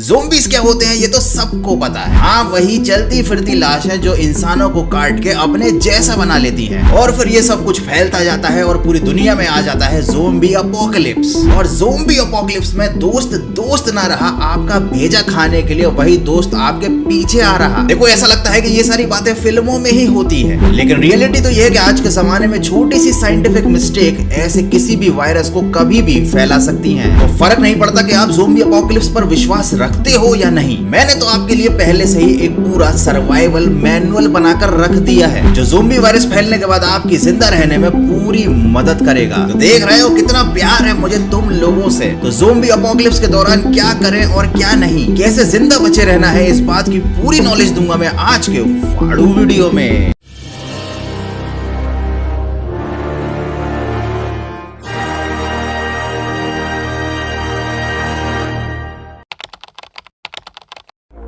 Zombies क्या होते हैं ये तो सबको पता है। हाँ, वही चलती फिरती लाश है जो इंसानों को काट के अपने जैसा बना लेती है और फिर ये सब कुछ फैलता जाता है और पूरी दुनिया में आ जाता है ज़ोंबी अपोकलिप्स। और ज़ोंबी अपोकलिप्स में दोस्त ना रहा, आपका भेजा खाने के लिए वही दोस्त आपके पीछे आ रहा। देखो, ऐसा लगता है कि ये सारी बातें फिल्मों में ही होती है, लेकिन रियलिटी तो ये है कि आज के जमाने में छोटी सी साइंटिफिक मिस्टेक ऐसे किसी भी वायरस को कभी भी फैला सकती है। तो फर्क नहीं पड़ता कि आप ज़ोंबी अपोकलिप्स पर विश्वास रखते हो या नहीं। मैंने तो आपके लिए पहले से ही एक पूरा सर्वाइवल मैनुअल बनाकर रख दिया है जो ज़ोंबी वायरस फैलने के बाद आपकी जिंदा रहने में पूरी मदद करेगा। तो देख रहे हो कितना प्यार है मुझे तुम लोगों से। तो ज़ोंबी अपोकलिप्स के दौरान क्या करें और क्या नहीं, कैसे जिंदा बचे रहना है, इस बात की पूरी नॉलेज दूंगा मैं आज के फाड़ू वीडियो में।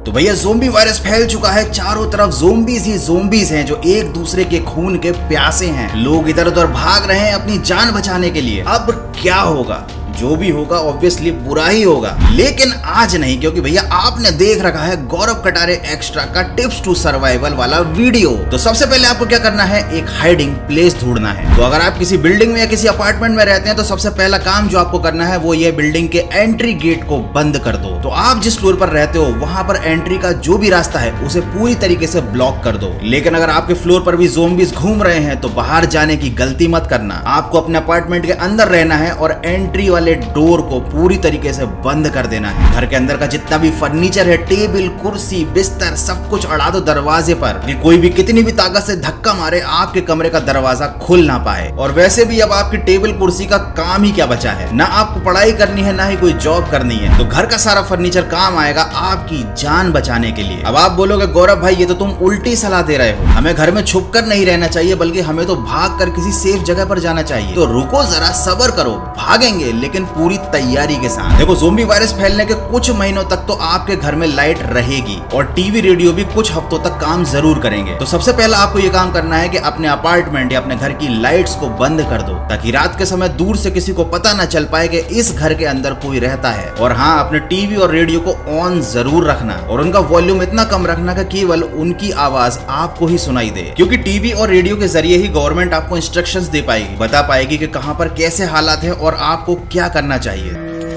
तो भैया, ज़ोंबी वायरस फैल चुका है, चारों तरफ ज़ोंबीज़ ही ज़ोंबीज़ हैं जो एक दूसरे के खून के प्यासे हैं। लोग इधर उधर भाग रहे हैं अपनी जान बचाने के लिए। अब क्या होगा? जो भी होगा ऑब्वियसली बुरा ही होगा, लेकिन आज नहीं, क्योंकि भैया आपने देख रखा है गौरव कटारे एक्स्ट्रा का टिप्स टू सर्वाइवल वाला वीडियो। तो सबसे पहले आपको क्या करना है, एक हाइडिंग प्लेस ढूंढना है। तो अगर आप किसी बिल्डिंग में या किसी अपार्टमेंट में रहते हैं तो सबसे पहला काम जो आपको करना है वो ये बिल्डिंग के एंट्री गेट को बंद कर दो। तो आप जिस फ्लोर पर रहते हो वहां पर एंट्री का जो भी रास्ता है उसे पूरी तरीके से ब्लॉक कर दो। लेकिन अगर आपके फ्लोर पर भी ज़ोंबीज़ घूम रहे हैं तो बाहर जाने की गलती मत करना। आपको अपने अपार्टमेंट के अंदर रहना है और एंट्री वाले डोर को पूरी तरीके से बंद कर देना है। घर के अंदर का जितना भी फर्नीचर है, टेबल, कुर्सी, बिस्तर, सब कुछ अड़ा दो दरवाजे पर कि कोई भी कितनी भी ताकत से धक्का मारे आपके कमरे का दरवाजा खुल ना पाए। और वैसे भी अब आपकी टेबल कुर्सी का काम ही क्या बचा है, ना आपको पढ़ाई करनी है ना ही कोई जॉब करनी है, तो घर का सारा फर्नीचर काम आएगा आपकी जान बचाने के लिए। अब आप बोलोगे गौरव भाई ये तो तुम उल्टी सलाह दे रहे हो, हमें घर में छुप कर नहीं रहना चाहिए बल्कि हमें तो भाग कर किसी सेफ जगह पर जाना चाहिए। तो रुको जरा, सब्र करो, भागेंगे लेकिन पूरी तैयारी के साथ। देखो, ज़ोंबी वायरस फैलने के कुछ महीनों तक तो आपके घर में लाइट रहेगी और टीवी रेडियो भी कुछ हफ्तों तक काम जरूर करेंगे। तो सबसे पहले आपको ये काम करना है कि अपने अपार्टमेंट या अपने घर की लाइट्स को बंद कर दो ताकि रात के समय दूर से किसी को पता ना चल पाए कि इस घर के अंदर कोई रहता है। और हाँ, अपने टीवी और रेडियो को ऑन जरूर रखना और उनका वॉल्यूम इतना कम रखना कि केवल उनकी आवाज आपको ही सुनाई दे, क्योंकि टीवी और रेडियो के जरिए ही गवर्नमेंट आपको इंस्ट्रक्शंस दे पाएगी, बता पाएगी कि कहां पर कैसे हालात है और आपको क्या करना चाहिए।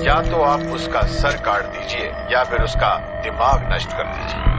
या तो आप उसका सर काट दीजिए या फिर उसका दिमाग नष्ट कर दीजिए।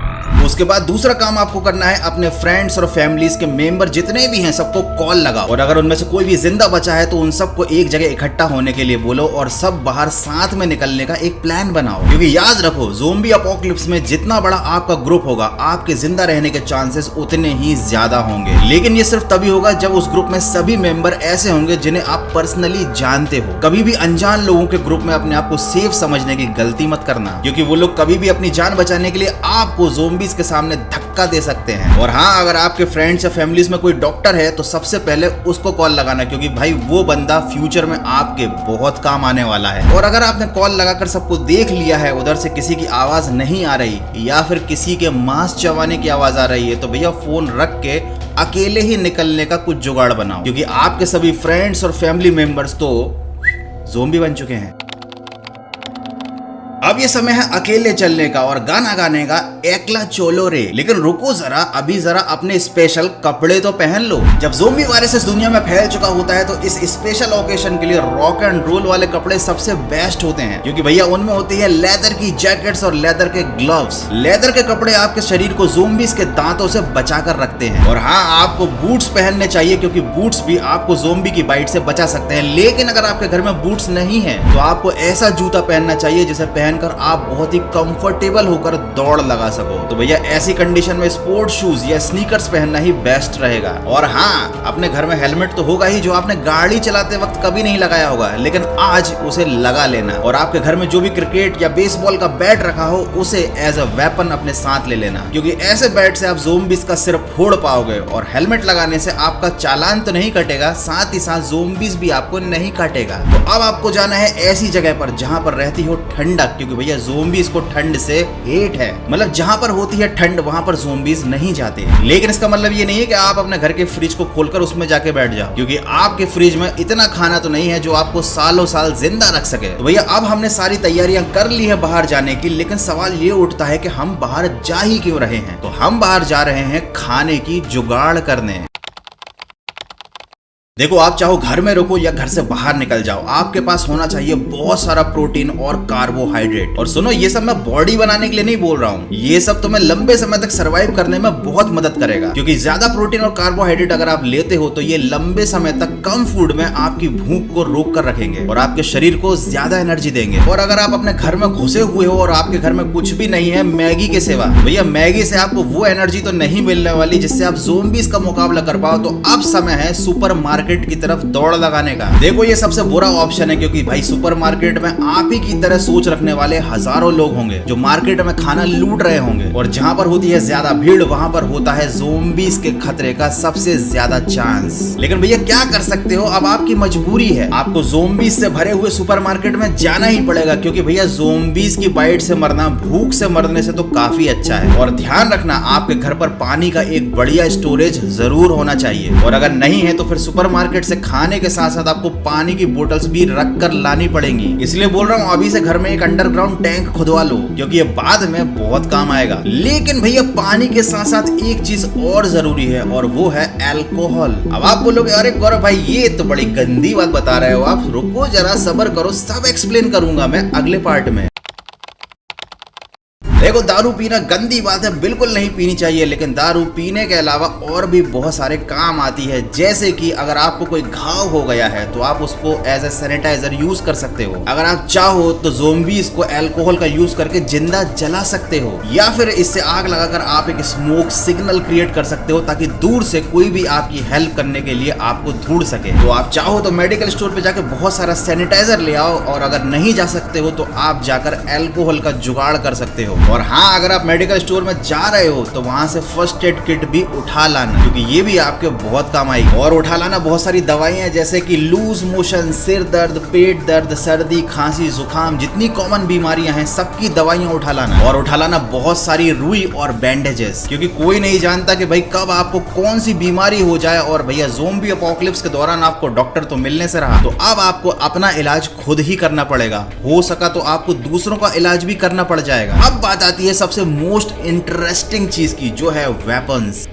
उसके बाद दूसरा काम आपको करना है, अपने फ्रेंड्स और फैमिलीज के मेंबर जितने भी हैं सबको कॉल लगाओ और अगर उनमें से कोई भी जिंदा बचा है तो उन सबको एक जगह इकट्ठा होने के लिए बोलो और सब बाहर साथ में निकलने का एक प्लान बनाओ। क्योंकि याद रखो, ज़ोंबी अपोकलिप्स में जितना बड़ा आपका ग्रुप होगा आपके जिंदा रहने के चांसेस उतने ही ज्यादा होंगे। लेकिन ये सिर्फ तभी होगा जब उस ग्रुप में सभी मेंबर ऐसे होंगे जिन्हें आप पर्सनली जानते हो। कभी भी अनजान लोगों के ग्रुप में अपने आप को सेफ समझने की गलती मत करना, क्योंकि वो लोग कभी भी अपनी जान बचाने के लिए आपको ज़ोंबीज़ के सामने धक्का दे सकते हैं। और हाँ, अगर आपके फ्रेंड्स या फैमिलीज में कोई डॉक्टर है तो सबसे पहले उसको कॉल लगाना, क्योंकि भाई वो बंदा फ्यूचर में आपके बहुत काम आने वाला है। और अगर आपने कॉल लगाकर सबको देख लिया है, उधर से किसी की आवाज नहीं आ रही या फिर किसी के मांस चबाने की आवाज आ रही है, तो भैया फोन रख के अकेले ही निकलने का कुछ जुगाड़ बनाओ, क्योंकि आपके सभी फ्रेंड्स और फैमिली मेंबर्स तो ज़ोंबी बन चुके हैं। अब ये समय है अकेले चलने का और गाना गाने का, एकला चोलो रे। लेकिन रुको जरा, अभी जरा अपने स्पेशल कपड़े तो पहन लो। जब ज़ोंबी वायरस इस दुनिया में फैल चुका होता है तो इस स्पेशल ओकेशन के लिए रॉक एंड रोल वाले कपड़े सबसे बेस्ट होते हैं, क्योंकि भैया उनमें होती है लेदर की जैकेट्स और लेदर के ग्लव्स। लेदर के कपड़े आपके शरीर को ज़ोंबीज़ के दांतों से बचा कर रखते हैं। और हाँ, आपको बूट्स पहनने चाहिए, क्योंकि बूट्स भी आपको ज़ोंबी की बाइट से बचा सकते हैं। लेकिन अगर आपके घर में बूट्स नहीं है तो आपको ऐसा जूता पहनना चाहिए जिसे पहनकर आप बहुत ही कंफर्टेबल होकर दौड़ लगा सको। तो भैया ऐसी कंडीशन में स्पोर्ट शूज या स्नीकर्स पहनना ही बेस्ट रहेगा। और हाँ, अपने घर में हेलमेट तो होगा ही जो आपने गाड़ी चलाते वक्त कभी नहीं लगाया होगा, लेकिन आज उसे लगा लेना। और आपके घर में जो भी क्रिकेट या बेसबॉल का बैट रखा हो उसे एज अ वेपन अपने साथ ले लेना, क्योंकि ऐसे बैट से आप ज़ोंबीज़ का सिर फोड़ पाओगे। और हेलमेट लगाने से आपका चालान तो नहीं कटेगा, साथ ही साथ ज़ोंबीज़ भी आपको नहीं काटेगा। तो अब आपको जाना है ऐसी जगह पर जहां पर रहती हो ठंडक, क्योंकि भैया ज़ोंबीज को ठंड से हेट है। मतलब जहाँ पर होती है ठंड वहाँ पर ज़ोंबीज नहीं जाते। लेकिन इसका मतलब ये नहीं है कि आप अपने घर के फ्रिज को खोलकर उसमें जाके बैठ जाओ, क्योंकि आपके फ्रिज में इतना खाना तो नहीं है जो आपको सालों साल जिंदा रख सके। तो भैया अब हमने सारी तैयारियां कर ली है बाहर जाने की, लेकिन सवाल ये उठता है कि हम बाहर जा ही क्यों रहे हैं। तो हम बाहर जा रहे हैं खाने की जुगाड़ करने। देखो, आप चाहो घर में रुको या घर से बाहर निकल जाओ, आपके पास होना चाहिए बहुत सारा प्रोटीन और कार्बोहाइड्रेट। और सुनो, ये सब मैं बॉडी बनाने के लिए नहीं बोल रहा हूँ, ये सब तुम्हें लंबे समय तक सरवाइव करने में बहुत मदद करेगा। क्योंकि ज्यादा प्रोटीन और कार्बोहाइड्रेट अगर आप लेते हो तो ये लंबे समय तक कम फूड में आपकी भूख को रोक कर रखेंगे और आपके शरीर को ज्यादा एनर्जी देंगे। और अगर आप अपने घर में घुसे हुए हो और आपके घर में कुछ भी नहीं है मैगी के सिवा, भैया मैगी से आपको वो एनर्जी तो नहीं मिलने वाली जिससे आप ज़ोंबीज का मुकाबला कर पाओ। तो अब समय है सुपरमार्केट की तरफ दौड़ लगाने का। देखो, ये सबसे बुरा ऑप्शन है, क्योंकि भाई सुपरमार्केट में आप ही की तरह सोच रखने वाले हजारों लोग होंगे जो मार्केट में खाना लूट रहे होंगे। और जहां पर होती है ज्यादा भीड़ वहां पर होता है ज़ोंबीज के खतरे का सबसे ज्यादा चांस। लेकिन भैया क्या कर सकते हो, अब आपकी मजबूरी है, आपको ज़ोंबीज से भरे हुए सुपरमार्केट में जाना ही पड़ेगा। क्योंकि भैया ज़ोंबीज की बाइट से मरना भूख से मरने से तो काफी अच्छा है। और ध्यान रखना, आपके घर पर पानी का एक बढ़िया स्टोरेज जरूर होना चाहिए। और अगर नहीं है तो फिर सुपरमार्केट से खाने के साथ साथ आपको पानी की बोतल्स भी रख कर लानी पड़ेंगी। इसलिए बोल रहा हूँ, अभी से घर में एक अंडरग्राउंड टैंक खुदवा लो, क्योंकि ये बाद में बहुत काम आएगा। लेकिन भैया पानी के साथ साथ एक चीज और जरूरी है, और वो है अल्कोहल। अब आप बोलोगे, अरे गौरव भाई ये तो बड़ी गंदी बात बता रहे हो आप, रुको जरा सब्र करो, सब एक्सप्लेन करूंगा मैं अगले पार्ट में। देखो, दारू पीना गंदी बात है, बिल्कुल नहीं पीनी चाहिए। लेकिन दारू पीने के अलावा और भी बहुत सारे काम आती है। जैसे कि अगर आपको कोई घाव हो गया है तो आप उसको एज ए सैनिटाइजर यूज कर सकते हो। अगर आप चाहो तो ज़ोंबीज को अल्कोहल का यूज करके जिंदा जला सकते हो, या फिर इससे आग लगाकर आप एक स्मोक सिग्नल क्रिएट कर सकते हो ताकि दूर से कोई भी आपकी हेल्प करने के लिए आपको ढूंढ सके। तो आप चाहो तो मेडिकल स्टोर पे जाकर बहुत सारा सैनिटाइजर ले आओ, और अगर नहीं जा सकते हो तो आप जाकर अल्कोहल का जुगाड़ कर सकते हो। और हाँ, अगर आप मेडिकल स्टोर में जा रहे हो तो वहां से फर्स्ट एड किट भी उठा लाना, क्योंकि ये भी आपके बहुत काम आएगी। और उठा लाना बहुत सारी दवाइयां, जैसे कि लूज मोशन, सिर दर्द, पेट दर्द, सर्दी, खांसी, जुकाम, जितनी कॉमन बीमारियां हैं सबकी दवाइयां उठा लाना। और उठा लाना बहुत सारी रुई और बैंडेजेस, क्योंकि कोई नहीं जानता कि भाई कब आपको कौन सी बीमारी हो जाए। और भैया ज़ोंबी अपोकलिप्स के दौरान आपको डॉक्टर तो मिलने से रहा, तो अब आपको अपना इलाज खुद ही करना पड़ेगा। हो सका तो आपको दूसरों का इलाज भी करना पड़ जाएगा। अब बात आती है सबसे मोस्ट इंटरेस्टिंग चीज की, जो है वेपन्स।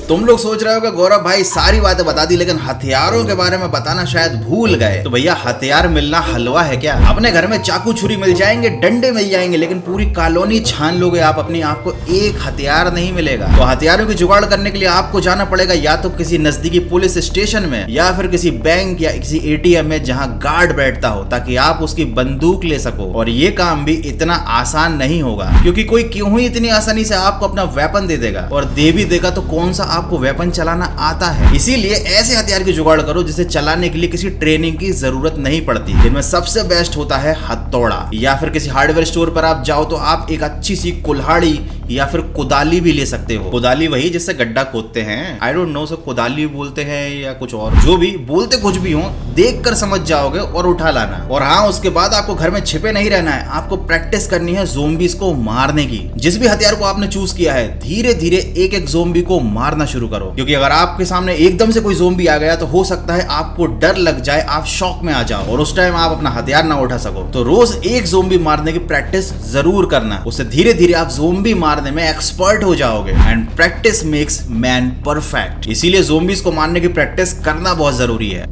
तुम लोग सोच रहे हो कि गौरव भाई सारी बातें बता दी, लेकिन हथियारों के बारे में बताना शायद भूल गए। तो भैया हथियार मिलना हलवा है क्या? अपने घर में चाकू छुरी मिल जाएंगे, डंडे मिल जाएंगे, लेकिन पूरी कॉलोनी छान लोगे आप अपनी, आपको एक हथियार नहीं मिलेगा। तो हथियारों की जुगाड़ करने के लिए आपको जाना पड़ेगा या तो किसी नजदीकी पुलिस स्टेशन में, या फिर किसी बैंक या किसी एटीएम में जहां गार्ड बैठता हो, ताकि आप उसकी बंदूक ले सको। और ये काम भी इतना आसान नहीं होगा, क्योंकि कोई क्यों ही इतनी आसानी से आपको अपना वेपन दे देगा, और दे भी देगा तो कौन सा आपको वेपन चलाना आता है। इसीलिए ऐसे हथियार की जुगाड़ करो जिसे चलाने के लिए किसी ट्रेनिंग की जरूरत नहीं पड़ती। जिनमें सबसे बेस्ट होता है हथौड़ा, या फिर किसी हार्डवेयर स्टोर पर आप जाओ तो आप एक अच्छी सी कुल्हाड़ी या फिर कुदाली भी ले सकते हो। कुदाली वही जिससे गड्ढा खोदते हैं, आई डोंट नो सो कुदाली बोलते हैं या कुछ और, जो भी बोलते कुछ भी हो, देख कर समझ जाओगे और उठा लाना। और हाँ, उसके बाद आपको घर में छिपे नहीं रहना है, आपको प्रैक्टिस करनी है ज़ोंबीज को मारने की। जिस भी हथियार को आपने चूज किया है, धीरे धीरे एक एक ज़ोंबी को मारना शुरू करो, क्योंकि अगर आपके सामने एकदम से कोई ज़ोंबी आ गया तो हो सकता है आपको डर लग जाए, आप शॉक में आ जाओ और उस टाइम आप अपना हथियार ना उठा सको। तो रोज एक ज़ोंबी मारने की प्रैक्टिस जरूर करना, उससे धीरे धीरे आप ज़ोंबी मारने में एक्सपर्ट हो जाओगे। And practice makes man perfect, इसीलिए ज़ोंबीज को मारने की प्रैक्टिस करना बहुत जरूरी है।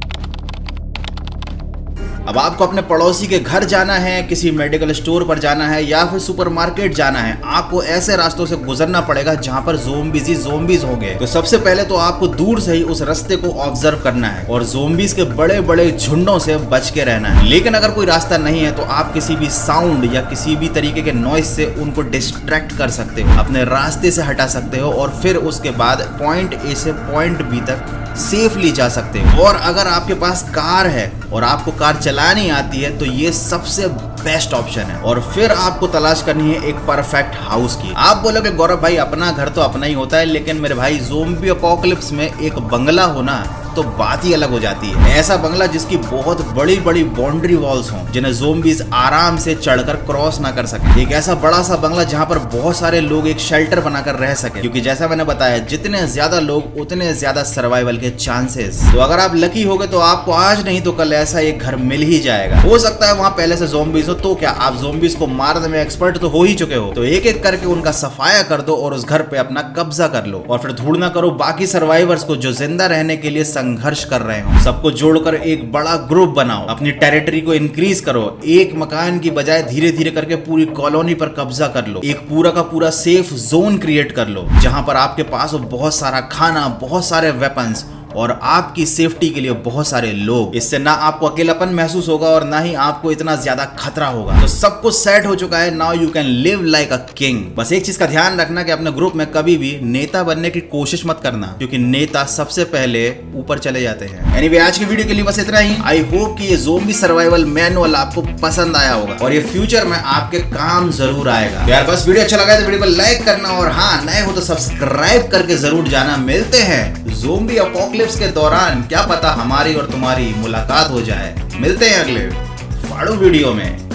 अब आपको अपने पड़ोसी के घर जाना है, किसी मेडिकल स्टोर पर जाना है, या फिर सुपरमार्केट जाना है, आपको ऐसे रास्तों से गुजरना पड़ेगा जहां पर ज़ोंबीज ही ज़ोंबीज होंगे। तो सबसे पहले तो आपको दूर से ही उस रास्ते को ऑब्जर्व करना है और ज़ोंबीज के बड़े बड़े झुंडों से बच के रहना है। लेकिन अगर कोई रास्ता नहीं है तो आप किसी भी साउंड या किसी भी तरीके के नॉइज से उनको डिस्ट्रैक्ट कर सकते हो, अपने रास्ते से हटा सकते हो, और फिर उसके बाद पॉइंट ए से पॉइंट बी तक सेफली जा सकते हो। और अगर आपके पास कार है और आपको कार चलानी आती है तो ये सबसे बेस्ट ऑप्शन है। और फिर आपको तलाश करनी है एक परफेक्ट हाउस की। आप बोलोगे गौरव भाई अपना घर तो अपना ही होता है, लेकिन मेरे भाई ज़ोंबी अपोकलिप्स में एक बंगला होना तो बात ही अलग हो जाती है। ऐसा बंगला जिसकी बहुत बड़ी बड़ी बाउंड्री वॉल्स हों जिन्हें ज़ोंबीज आराम से चढ़कर क्रॉस ना कर सके। एक ऐसा बड़ा सा बंगला जहां पर बहुत सारे लोग एक शेल्टर बनाकर रह सके, क्योंकि जैसा मैंने बताया जितने ज्यादा लोग उतने ज्यादा सर्वाइवल के चांसेस। तो अगर आप लकी हो गए तो आपको आज नहीं तो कल ऐसा एक घर मिल ही जाएगा। हो सकता है वहां पहले से ज़ोंबीज हो, तो क्या आप ज़ोंबीज को मारने में एक्सपर्ट तो हो ही चुके हो, तो एक एक करके उनका सफाया कर दो और उस घर पे अपना कब्जा कर लो और फिर ढूंढना करो बाकी सर्वाइवर्स को जो जिंदा रहने के लिए संघर्ष कर रहे हो। सबको जोड़कर एक बड़ा ग्रुप बनाओ, अपनी टेरिटरी को इंक्रीज करो, एक मकान की बजाय धीरे धीरे करके पूरी कॉलोनी पर कब्जा कर लो, एक पूरा का पूरा सेफ जोन क्रिएट कर लो जहां पर आपके पास हो बहुत सारा खाना, बहुत सारे वेपन्स और आपकी सेफ्टी के लिए बहुत सारे लोग। इससे ना आपको अकेलापन महसूस होगा और ना ही आपको इतना ज्यादा खतरा होगा। तो सब कुछ सेट हो चुका है, now you can live like a king. बस एक चीज का ध्यान रखना कि अपने ग्रुप में कभी भी नेता बनने की कोशिश मत करना, क्योंकि नेता सबसे पहले ऊपर चले जाते हैं। एनीवे, आज की वीडियो के लिए बस इतना ही। आई होप कि ये ज़ोंबी सर्वाइवल मैनुअल आपको पसंद आया होगा और ये फ्यूचर में आपके काम जरूर आएगा। यार बस वीडियो अच्छा लगा तो वीडियो को लाइक करना और हाँ, नए हो तो सब्सक्राइब करके जरूर जाना। मिलते हैं ज़ोंबी अपोकलिप्स के दौरान, क्या पता हमारी और तुम्हारी मुलाकात हो जाए। मिलते हैं अगले फाड़ू वीडियो में।